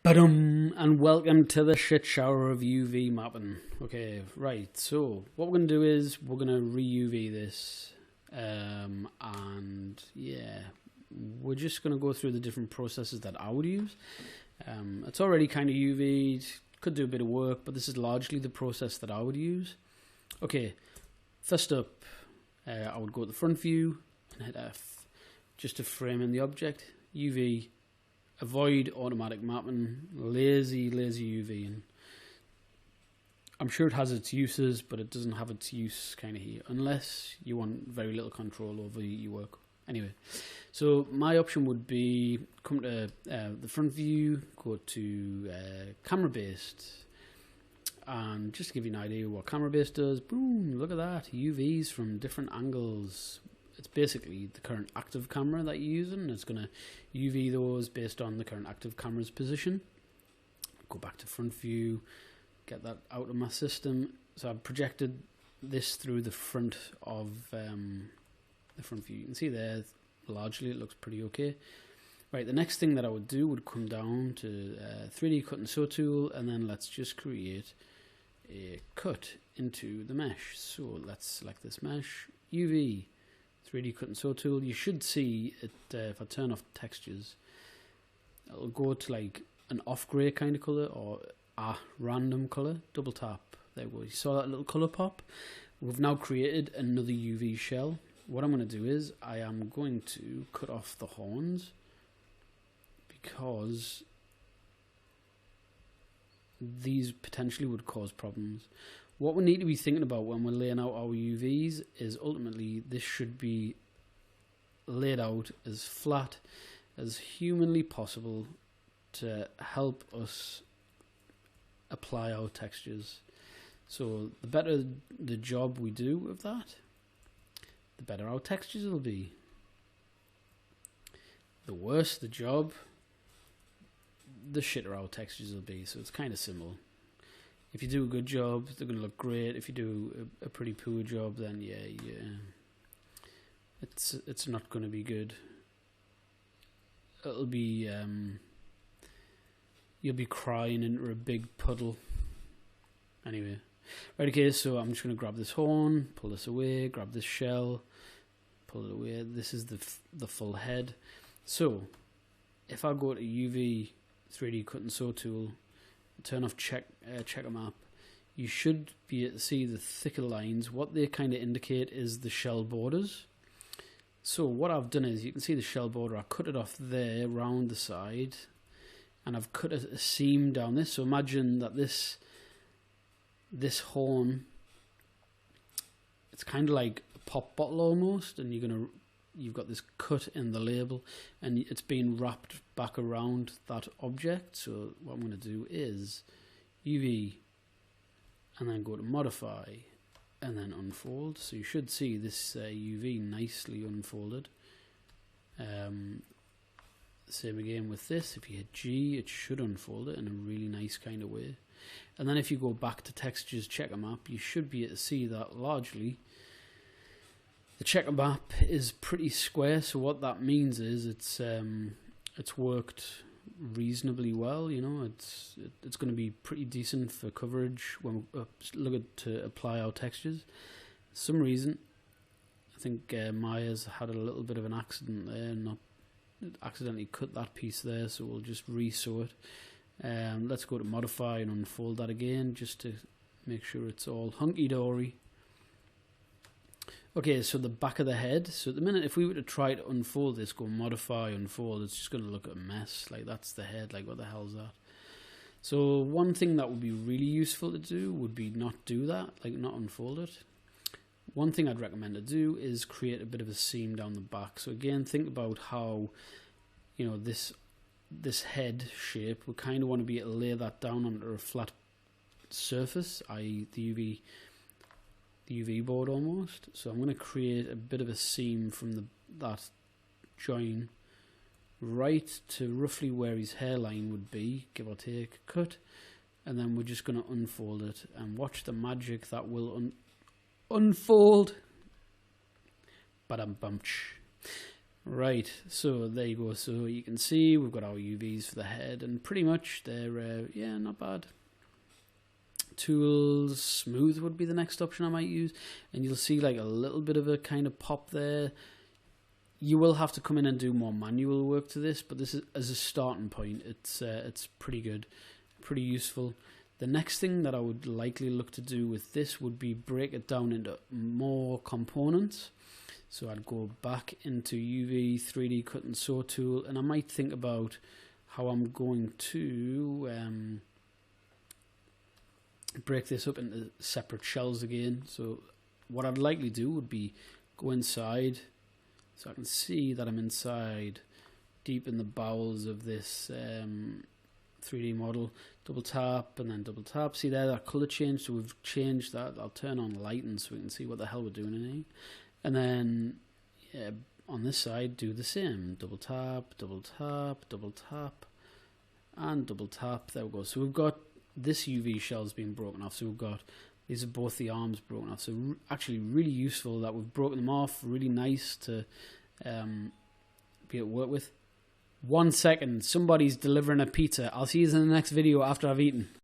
And welcome to the shit shower of UV mapping. Okay, right, so what we're going to do is we're going to re-UV this, and yeah, we're just going to go through the different processes that I would use. It's already kind of UV'd, could do a bit of work, but this is largely the process that I would use. Okay, first up, I would go to the front view and hit F, just to frame in the object, UV, avoid automatic mapping, lazy UVing. I'm sure it has its uses, but it doesn't have its use kind of here, unless you want very little control over your work. Anyway, so my option would be come to the front view, go to camera based, and just to give you an idea what camera based does, boom, look at that, UVs from different angles. It's basically the current active camera that you're using. It's going to UV those based on the current active camera's position. Go back to front view, get that out of my system. So I've projected this through the front of the front view. You can see there, largely it looks pretty okay. Right, the next thing that I would do would come down to 3D cut and sew tool, and then let's just create a cut into the mesh. So let's select this mesh, UV, 3D cut and sew tool. You should see it, if I turn off textures, it'll go to like an off grey kind of colour or a random colour. Double tap, there we go. You saw that little colour pop? We've now created another UV shell. What I'm going to do is I am going to cut off the horns, because these potentially would cause problems. What we need to be thinking about when we're laying out our UVs is ultimately this should be laid out as flat as humanly possible to help us apply our textures. So the better the job we do with that, the better our textures will be. The worse the job, the shitter our textures will be. So it's kind of similar. If you do a good job, they're going to look great. If you do a pretty poor job, then yeah, it's not going to be good. It'll be you'll be crying into a big puddle. Anyway, right, okay. So I'm just going to grab this horn, pull this away, grab this shell, pull it away. This is the full head. So if I go to UV 3D cut and sew tool, turn off checker map, you should be able to see the thicker lines. What they kind of indicate is the shell borders. So what I've done is, you can see the shell border, I cut it off there round the side, and I've cut a seam down this. So imagine that this horn, it's kind of like a pop bottle almost, and you've got this cut in the label, and it's been wrapped back around that object. So what I'm going to do is UV, and then go to modify, and then unfold. So you should see this UV nicely unfolded. Same again with this. If you hit G, it should unfold it in a really nice kind of way. And then if you go back to textures checker map, you should be able to see that largely the checker map is pretty square. So what that means is it's worked reasonably well. You know, it's going to be pretty decent for coverage when we look to apply our textures. For some reason, I think Maya's had a little bit of an accident there, not accidentally cut that piece there. So we'll just re-sew it. Let's go to modify and unfold that again, just to make sure it's all hunky-dory. Okay, so the back of the head. So at the minute, if we were to try to unfold this, go modify, unfold, it's just going to look a mess. Like, that's the head. Like, what the hell's that? So one thing that would be really useful to do would be not do that, like not unfold it. One thing I'd recommend to do is create a bit of a seam down the back. So again, think about how, you know, this head shape, we kind of want to be able to lay that down onto a flat surface, i.e. the UV board almost. So I'm going to create a bit of a seam from that join right to roughly where his hairline would be, give or take, cut, and then we're just going to unfold it and watch the magic that will unfold. Badam-bumch. Right, so there you go. So you can see we've got our UVs for the head, and pretty much they're, yeah, not bad. Tools, smooth would be the next option I might use, and you'll see like a little bit of a kind of pop there. You will have to come in and do more manual work to this, but this is, as a starting point, it's pretty good, pretty useful. The next thing that I would likely look to do with this would be break it down into more components. So I'd go back into UV 3D cut and sew tool, and I might think about how I'm going to break this up into separate shells again. So what I'd likely do would be go inside, so I can see that I'm inside deep in the bowels of this 3D model. Double tap and then double tap. See there, that color change. So we've changed that. I'll turn on lighting so we can see what the hell we're doing in here. And then yeah, on this side, do the same. Double tap, double tap, double tap, and double tap. There we go. So we've got this UV shell's been broken off. So we've got, these are both the arms broken off. So actually really useful that we've broken them off. Really nice to be able to work with. 1 second, somebody's delivering a pizza. I'll see you in the next video after I've eaten.